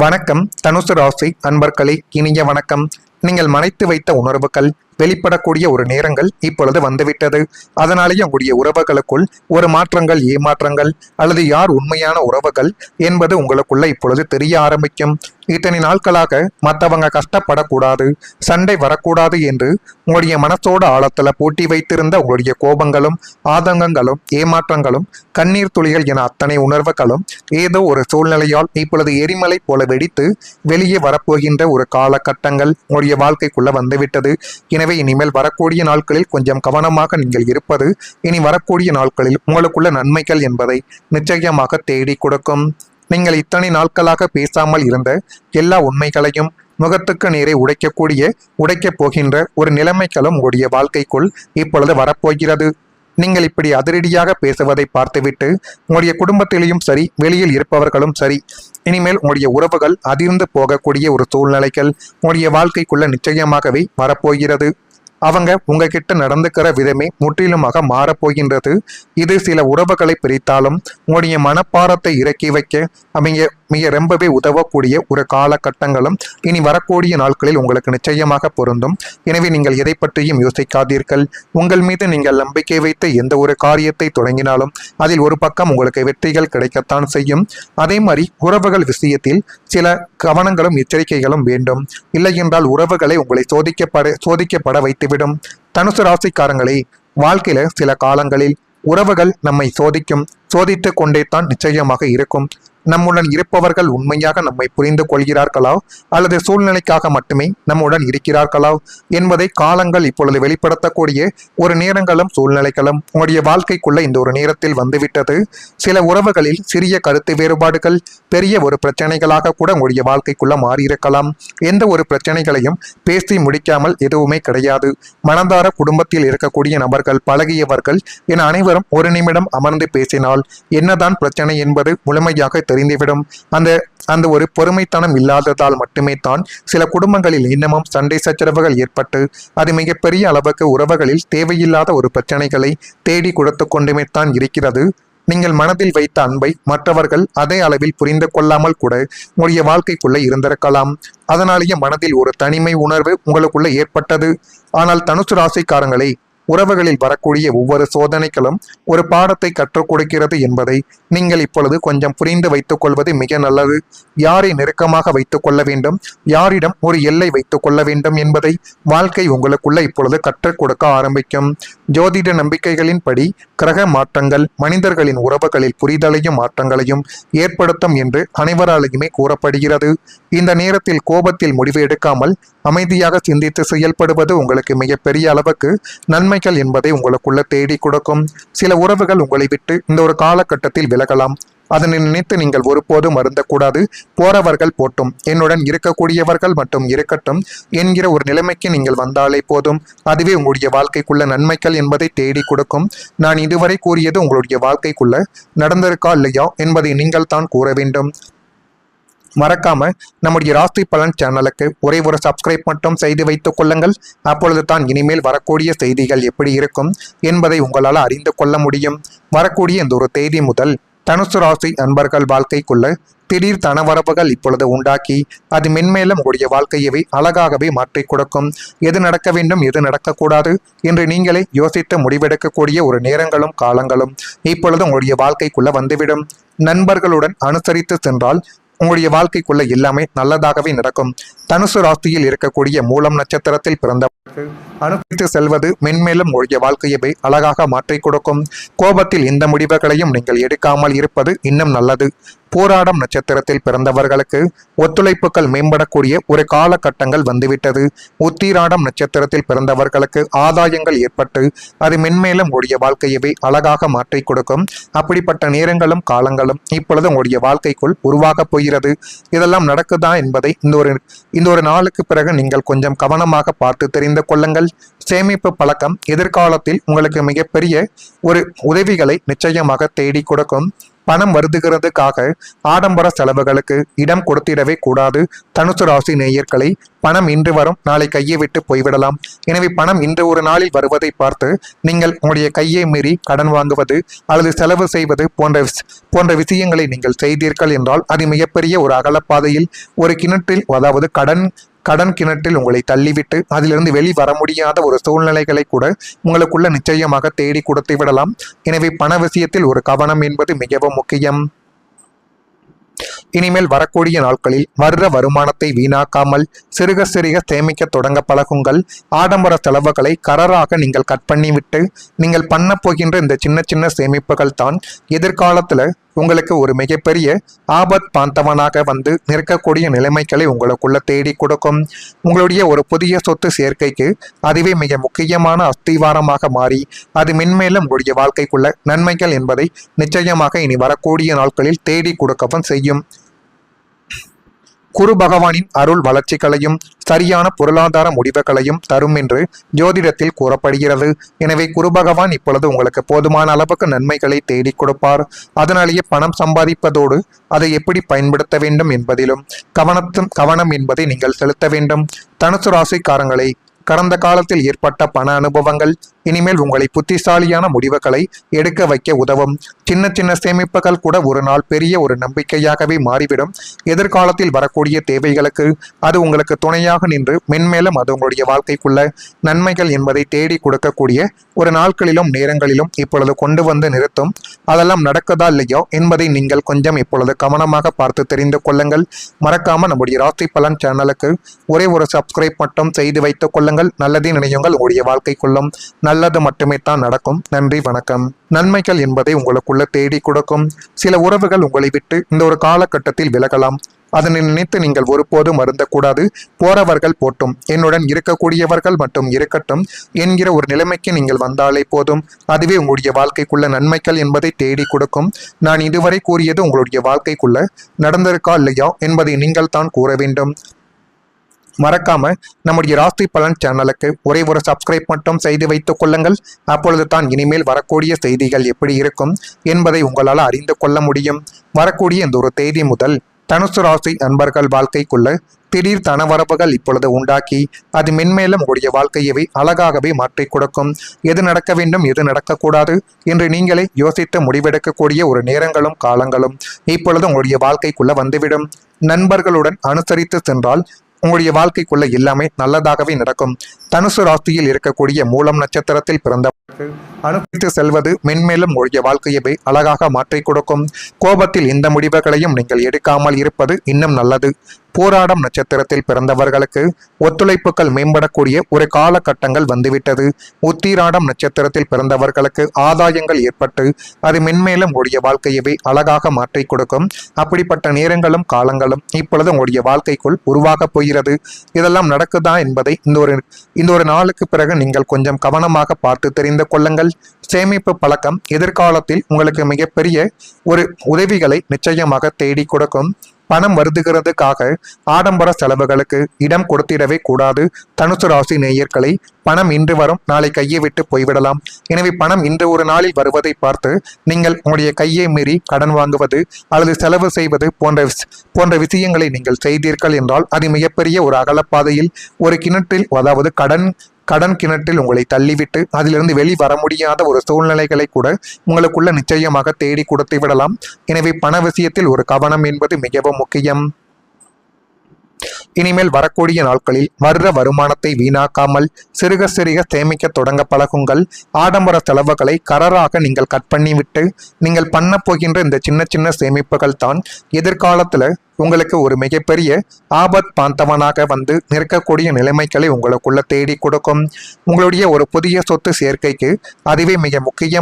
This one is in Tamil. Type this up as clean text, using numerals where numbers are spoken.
வணக்கம் தனுசு ராசி அன்பர்களே, இனிய வணக்கம். நீங்கள் மறைத்து வைத்த உணர்வுகள் வெளிப்படக்கூடிய ஒரு நேரங்கள் இப்பொழுது வந்துவிட்டது. அதனாலேயே உங்களுடைய உறவுகளுக்குள் ஒரு மாற்றங்கள், ஏமாற்றங்கள் அல்லது யார் உண்மையான உறவுகள் என்பது உங்களுக்குள்ள இப்பொழுது தெரிய ஆரம்பிக்கும். இத்தனை நாட்களாக மற்றவங்க கஷ்டப்படக்கூடாது, சண்டை வரக்கூடாது என்று உங்களுடைய மனசோட ஆழத்துல பூட்டி வைத்திருந்த உங்களுடைய கோபங்களும், ஆதங்கங்களும், ஏமாற்றங்களும், கண்ணீர் துளிகள் என அத்தனை உணர்வுகளும் ஏதோ ஒரு சூழ்நிலையால் இப்பொழுது எரிமலை போல வெடித்து வெளியே வரப்போகின்ற ஒரு காலகட்டங்கள் உங்களுடைய வாழ்க்கைக்குள்ள வந்துவிட்டது. எனவே இனிமேல் வரக்கூடிய நாட்களில் கொஞ்சம் கவனமாக நீங்கள் இருப்பது இனி வரக்கூடிய நாட்களில் உங்களுக்குள்ள நன்மைகள் என்பதை நிச்சயமாக தேடி கொடுக்கும். நீங்கள் இத்தனை நாட்களாக பேசாமல் இருந்த எல்லா உண்மைகளையும் முகத்துக்கு நேரே உடைக்கப் போகின்ற ஒரு நிலைமைகளும் உங்களுடைய வாழ்க்கைக்குள் இப்பொழுது வரப்போகிறது. நீங்கள் இப்படி அதிரடியாக பேசுவதை பார்த்துவிட்டு உங்களுடைய குடும்பத்திலேயும் சரி, வெளியில் இருப்பவர்களும் சரி, இனிமேல் உங்களுடைய உறவுகள் அதிர்ந்து போகக்கூடிய ஒரு சூழ்நிலைகள் உங்களுடைய வாழ்க்கைக்குள்ள நிச்சயமாகவே வரப்போகிறது. அவங்க உங்ககிட்ட நடந்துக்கிற விதமே முற்றிலுமாக மாறப்போகின்றது. இது சில உறவுகளை பிரித்தாலும் உங்களுடைய மனப்பாரத்தை இறக்கி வைக்க மிக ரொம்பவே உதவக்கூடிய ஒரு காலகட்டங்களும் இனி வரக்கூடிய நாட்களில் உங்களுக்கு நிச்சயமாக பொருந்தும். எனவே நீங்கள் எதை பற்றியும் யோசிக்காதீர்கள். உங்கள் மீது நீங்கள் நம்பிக்கை வைத்து எந்த ஒரு காரியத்தை தொடங்கினாலும் அதில் ஒரு பக்கம் உங்களுக்கு வெற்றிகள் கிடைக்கத்தான் செய்யும். அதே மாதிரி உறவுகள் விஷயத்தில் சில கவனங்களும் எச்சரிக்கைகளும் வேண்டும். இல்லை என்றால் உறவுகளை உங்களை சோதிக்கப்பட வைத்துவிடும். தனுசு ராசிக்காரங்களே, வாழ்க்கையில சில காலங்களில் உறவுகள் நம்மை சோதித்து கொண்டே தான் நிச்சயமாக இருக்கும். நம்முடன் இருப்பவர்கள் உண்மையாக நம்மை புரிந்து கொள்கிறார்களா அல்லது சூழ்நிலைக்காக மட்டுமே நம்முடன் இருக்கிறார்களா என்பதை காலங்கள் இப்பொழுது வெளிப்படுத்தக்கூடிய ஒரு நேரங்களும் சூழ்நிலைகளும் உங்களுடைய வாழ்க்கைக்குள்ள இந்த ஒரு நேரத்தில் வந்துவிட்டது. சில உறவுகளில் சிறிய கருத்து வேறுபாடுகள் பெரிய ஒரு பிரச்சனைகளாக கூட உங்களுடைய வாழ்க்கைக்குள்ள மாறியிருக்கலாம். எந்த ஒரு பிரச்சனைகளையும் பேசி முடிக்காமல் எதுவுமே கிடையாது. மனதார குடும்பத்தில் இருக்கக்கூடிய நபர்கள், பழகியவர்கள் என அனைவரும் ஒரு நிமிடம் அமர்ந்து பேசினால் என்னதான் பிரச்சனை என்பது முழுமையாக தெரிந்துவிடும். அந்த ஒரு பொறுமைத்தனம் இல்லாததால் மட்டுமே தான் சில குடும்பங்களில் இன்னமும் சண்டை சச்சரவுகள் ஏற்பட்டு அது மிகப்பெரிய அளவுக்கு உறவுகளில் தேவையில்லாத ஒரு பிரச்சனைகளை தேடி கொடுத்து கொண்டுமே தான் இருக்கிறது. நீங்கள் மனதில் வைத்த அன்பை மற்றவர்கள் அதே அளவில் புரிந்து கொள்ளாமல் கூட உங்களுடைய வாழ்க்கைக்குள்ள இருந்திருக்கலாம். அதனாலேயே மனதில் ஒரு தனிமை உணர்வு உங்களுக்குள்ள ஏற்பட்டது. ஆனால் தனுசு ராசிக்காரங்களே, உறவுகளில் வரக்கூடிய ஒவ்வொரு சோதனைகளும் ஒரு பாடத்தை கற்றுக் கொடுக்கிறது என்பதை நீங்கள் இப்பொழுது கொஞ்சம் புரிந்து வைத்துக் கொள்வது மிக நல்லது. யாரை நெருக்கமாக வைத்துக் கொள்ள வேண்டும், யாரிடம் ஒரு எல்லை வைத்துக் கொள்ள வேண்டும் என்பதை வாழ்க்கை உங்களுக்குள்ள இப்பொழுது கற்றுக் கொடுக்க ஆரம்பிக்கும். ஜோதிட நம்பிக்கைகளின்படி கிரக மாற்றங்கள் மனிதர்களின் உறவுகளில் புரிதலையும் மாற்றங்களையும் ஏற்படுத்தும் என்று அனைவராலேயுமே கூறப்படுகிறது. இந்த நேரத்தில் கோபத்தில் முடிவு எடுக்காமல் அமைதியாக சிந்தித்து செயல்படுவது உங்களுக்கு மிகப்பெரிய அளவுக்கு நன்மைகள் என்பதை உங்களுக்குள்ள தேடி கொடுக்கும். சில உறவுகள் உங்களை விட்டு இந்த ஒரு காலகட்டத்தில் விலகலாம். அதனை நினைத்து நீங்கள் ஒருபோதும் வருந்தக்கூடாது. போறவர்கள் போட்டும், என்னுடன் இருக்கக்கூடியவர்கள் மட்டும் இருக்கட்டும் என்கிற ஒரு நிலைமைக்கு நீங்கள் வந்தாலே போதும். அதுவே உங்களுடைய வாழ்க்கைக்குள்ள நன்மைகள் என்பதை தேடி கொடுக்கும். நான் இதுவரை கூறியது உங்களுடைய வாழ்க்கைக்குள்ள நடந்திருக்கா இல்லையா என்பதை நீங்கள் தான் கூற வேண்டும். மறக்காம நம்முடைய ராசி பலன் சேனலுக்கு ஒரே ஒரு சப்ஸ்கிரைப் மட்டும் செய்து வைத்துக் கொள்ளுங்கள். அப்பொழுது தான் இனிமேல் வரக்கூடிய செய்திகள் எப்படி இருக்கும் என்பதை உங்களால் அறிந்து கொள்ள முடியும். வரக்கூடிய இந்த ஒரு தேதி முதல் தனுசு ராசி அன்பர்கள் வாழ்க்கைக்குள்ள திடீர் தனவரவுகள் இப்பொழுது உண்டாக்கி அது மென்மேலும் உங்களுடைய வாழ்க்கையவே அழகாகவே மாற்றி கொடுக்கும். எது நடக்க வேண்டும், எது நடக்கக்கூடாது என்று நீங்களே யோசித்து முடிவெடுக்கக்கூடிய ஒரு நேரங்களும் காலங்களும் இப்பொழுது உங்களுடைய வாழ்க்கைக்குள்ள வந்துவிடும். நண்பர்களுடன் அனுசரித்து சென்றால் உங்களுடைய வாழ்க்கைக்குள்ள எல்லாமே நல்லதாகவே நடக்கும். தனுசு ராசியில் இருக்கக்கூடிய மூலம் நட்சத்திரத்தில் பிறந்தவர்களுக்கு அனுசரித்து செல்வது மென்மேலும் உங்களுடைய வாழ்க்கையவே அழகாக மாற்றி கொடுக்கும். கோபத்தில் இந்த முடிவுகளையும் நீங்கள் எடுக்காமல் இருப்பது இன்னும் நல்லது. போராடம் நட்சத்திரத்தில் பிறந்தவர்களுக்கு ஒத்துழைப்புகள் மேம்படக்கூடிய ஒரு காலகட்டங்கள் வந்துவிட்டது. உத்திராடம் நட்சத்திரத்தில் பிறந்தவர்களுக்கு ஆதாயங்கள் ஏற்பட்டு அது மென்மேலும் உங்களுடைய வாழ்க்கையவே அழகாக மாற்றி கொடுக்கும். அப்படிப்பட்ட நேரங்களும் காலங்களும் இப்பொழுது உங்களுடைய வாழ்க்கைக்குள் உருவாக போகிறது. இதெல்லாம் நடக்குதா என்பதை இந்த ஒரு நாளுக்கு பிறகு நீங்கள் கொஞ்சம் கவனமாக பார்த்து தெரிந்து கொள்ளுங்கள். சேமிப்பு பழக்கம் எதிர்காலத்தில் உங்களுக்கு மிகப்பெரிய ஒரு உதவிகளை நிச்சயமாக தேடி கொடுக்கும். பணம் வருதுகிறதுக்காக ஆடம்பர செலவுகளுக்கு இடம் கொடுத்திடவே கூடாது. தனுசு ராசி நேயர்களை, பணம் இன்று வரும், நாளை கையை விட்டு போய்விடலாம். எனவே பணம் இன்று ஒரு நாளில் வருவதை பார்த்து நீங்கள் உங்களுடைய கையை மீறி கடன் வாங்குவது அல்லது செலவு செய்வது போன்ற விஷயங்களை நீங்கள் செய்தீர்கள் என்றால் அது மிகப்பெரிய ஒரு அகலப்பாதையில் ஒரு கிணற்றில், அதாவது கடன் கிணற்றில் உங்களை தள்ளிவிட்டு அதிலிருந்து வெளிவர முடியாத ஒரு சூழ்நிலைகளை கூட உங்களுக்குள்ள நிச்சயமாக தேடி கொடுத்து விடலாம். எனவே பண விஷயத்தில் ஒரு கவனம் என்பது மிகவும் முக்கியம். இனிமேல் வரக்கூடிய நாட்களில் வர்ற வருமானத்தை வீணாக்காமல் சிறுக சிறுக சேமிக்க தொடங்க பழகுங்கள். ஆடம்பர செலவுகளை கரராக நீங்கள் கட் பண்ணிவிட்டு நீங்கள் பண்ண போகின்ற இந்த சின்ன சின்ன சேமிப்புகள் தான் எதிர்காலத்துல உங்களுக்கு ஒரு மிகப்பெரிய ஆபத் பாந்தவனாக வந்து நிற்கக்கூடிய நிலைமைகளை உங்களுக்குள்ள தேடி கொடுக்கும். உங்களுடைய ஒரு புதிய சொத்து சேர்க்கைக்கு அதுவே மிக முக்கியமான அஸ்திவாரமாக மாறி அது மென்மேலும் உங்களுடைய வாழ்க்கைக்குள்ள நன்மைகள் என்பதை நிச்சயமாக இனி வரக்கூடிய நாட்களில் தேடி கொடுக்கவும் செய்யும். குரு பகவானின் அருள் வளர்ச்சிகளையும் சரியான பொருளாதார முடிவுகளையும் தரும் என்று ஜோதிடத்தில் கூறப்படுகிறது. எனவே குரு பகவான் இப்பொழுது உங்களுக்கு போதுமான அளவுக்கு நன்மைகளை தேடி கொடுப்பார். அதனாலேயே பணம் சம்பாதிப்பதோடு அதை எப்படி பயன்படுத்த வேண்டும் என்பதிலும் கவனம் என்பதை நீங்கள் செலுத்த வேண்டும். தனுசு ராசிக்காரங்களை, கடந்த காலத்தில் ஏற்பட்ட பண அனுபவங்கள் இனிமேல் உங்களை புத்திசாலியான முடிவுகளை எடுக்க வைக்க உதவும். சின்ன சின்ன சேமிப்புகள் கூட ஒரு நாள் பெரிய ஒரு நம்பிக்கையாகவே மாறிவிடும். எதிர்காலத்தில் வரக்கூடிய தேவைகளுக்கு அது உங்களுக்கு துணையாக நின்று மென்மேலும் அது உங்களுடைய வாழ்க்கைக்குள்ள நன்மைகள் என்பதை தேடி கொடுக்கக்கூடிய ஒரு நாட்களிலும் நேரங்களிலும் இப்பொழுது கொண்டு வந்து நிறுத்தும். அதெல்லாம் நடக்குதா இல்லையோ என்பதை நீங்கள் கொஞ்சம் இப்பொழுது கவனமாக பார்த்து தெரிந்து கொள்ளுங்கள். மறக்காம நம்முடைய ராசி பலன் சேனலுக்கு ஒரே ஒரு சப்ஸ்கிரைப் மட்டும் செய்து வைத்துக் கொள்ளுங்கள். நல்லதே நினையுங்கள். உங்களுடைய வாழ்க்கைக்குள்ளும் நல்லது மட்டுமே தான் நடக்கும். நன்றி, வணக்கம். நன்மைகள் என்பதை உங்களுக்குள்ள தேடி கொடுக்கும். சில உறவுகள் உங்களை விட்டு இந்த ஒரு காலகட்டத்தில் விலகலாம். அதனை நினைத்து நீங்கள் ஒருபோதும் வருந்தக்கூடாது. போறவர்கள் போட்டும், என்னுடன் இருக்கக்கூடியவர்கள் மட்டும் இருக்கட்டும் என்கிற ஒரு நிலைமைக்கு நீங்கள் வந்தாலே போதும். அதுவே உங்களுடைய வாழ்க்கைக்குள்ள நன்மைகள் என்பதை தேடி கொடுக்கும். நான் இதுவரை கூறியது உங்களுடைய வாழ்க்கைக்குள்ள நடந்திருக்கா இல்லையா என்பதை நீங்கள் தான் கூற வேண்டும். மறக்காம நம்முடைய ராசி பலன் சேனலுக்கு ஒரே ஒரு சப்ஸ்கிரைப் மட்டும் செய்து வைத்துக் கொள்ளுங்கள். அப்பொழுது தான் இனிமேல் வரக்கூடிய செய்திகள் எப்படி இருக்கும் என்பதை உங்களால் அறிந்து கொள்ள முடியும். வரக்கூடிய இந்த ஒரு தேதி முதல் தனுசு ராசி அன்பர்கள் வாழ்க்கைக்குள்ள திடீர் தனவரவுகள் இப்பொழுது உண்டாக்கி அது மென்மேலும் உங்களுடைய வாழ்க்கையவே அழகாகவே மாற்றி கொடுக்கும். எது நடக்க வேண்டும், எது நடக்கக்கூடாது என்று நீங்களே யோசித்து முடிவெடுக்கக்கூடிய ஒரு நேரங்களும் காலங்களும் இப்பொழுது உங்களுடைய வாழ்க்கைக்குள்ள வந்துவிடும். நண்பர்களுடன் அனுசரித்து சென்றால் உங்களுடைய வாழ்க்கைக்குள்ள எல்லாமே நல்லதாகவே நடக்கும். தனுசு ராசியில் இருக்கக்கூடிய மூலம் நட்சத்திரத்தில் பிறந்தவர்களுக்கு அனுசரித்து செல்வது மென்மேலும் உங்களுடைய வாழ்க்கையவே அழகாக மாற்றி கொடுக்கும். கோபத்தில் இந்த முடிவுகளையும் நீங்கள் எடுக்காமல் இருப்பது இன்னும் நல்லது. போராடம் நட்சத்திரத்தில் பிறந்தவர்களுக்கு ஒத்துழைப்புகள் மேம்படக்கூடிய ஒரு காலகட்டங்கள் வந்துவிட்டது. உத்திராடம் நட்சத்திரத்தில் பிறந்தவர்களுக்கு ஆதாயங்கள் ஏற்பட்டு அது மென்மேலும் உங்களுடைய வாழ்க்கையவே அழகாக மாற்றி கொடுக்கும். அப்படிப்பட்ட நேரங்களும் காலங்களும் இப்பொழுது உங்களுடைய வாழ்க்கைக்குள் உருவாக போகிறது. இதெல்லாம் நடக்குதா என்பதை இந்த ஒரு நாளுக்கு பிறகு நீங்கள் கொஞ்சம் கவனமாக பார்த்து தெரிந்து கொள்ளுங்கள். சேமிப்பு பழக்கம் எதிர்காலத்தில் உங்களுக்கு மிகப்பெரிய ஒரு உதவிகளை நிச்சயமாக தேடி கொடுக்கும். பணம் வருதுகிறதுக்காக ஆடம்பர செலவுகளுக்கு இடம் கொடுத்திடவே கூடாது. தனுசு ராசி நேயர்களை, பணம் இன்று வரும், நாளை கையை விட்டு போய்விடலாம். எனவே பணம் இன்று ஒரு நாளில் வருவதை பார்த்து நீங்கள் உங்களுடைய கையை மீறி கடன் வாங்குவது அல்லது செலவு செய்வது போன்ற விஷயங்களை நீங்கள் செய்தீர்கள் என்றால் அது மிகப்பெரிய ஒரு அகலப்பாதையில் ஒரு கிணற்றில், அதாவது கடன் கிணற்றில் உங்களை தள்ளிவிட்டு அதிலிருந்து வெளிவர முடியாத ஒரு சூழ்நிலைகளை கூட உங்களுக்குள்ள நிச்சயமாக தேடி கொடுத்து விடலாம். எனவே பண விஷயத்தில் ஒரு கவனம் என்பது மிகவும் முக்கியம். இனிமேல் வரக்கூடிய நாட்களில் வர்ற வருமானத்தை வீணாக்காமல் சிறுக சிறுக சேமிக்க தொடங்க பழகுங்கள். ஆடம்பர செலவுகளை கரராக நீங்கள் கட் பண்ணிவிட்டு நீங்கள் பண்ண போகின்ற இந்த சின்ன சின்ன சேமிப்புகள் தான் எதிர்காலத்துல உங்களுக்கு ஒரு மிகப்பெரிய ஆபத் பாந்தவனாக வந்து நிற்கக்கூடிய நிலைமைகளை உங்களுக்குள்ள தேடி கொடுக்கும். உங்களுடைய ஒரு புதிய சொத்து சேர்க்கைக்கு அதுவே மிக முக்கியம்.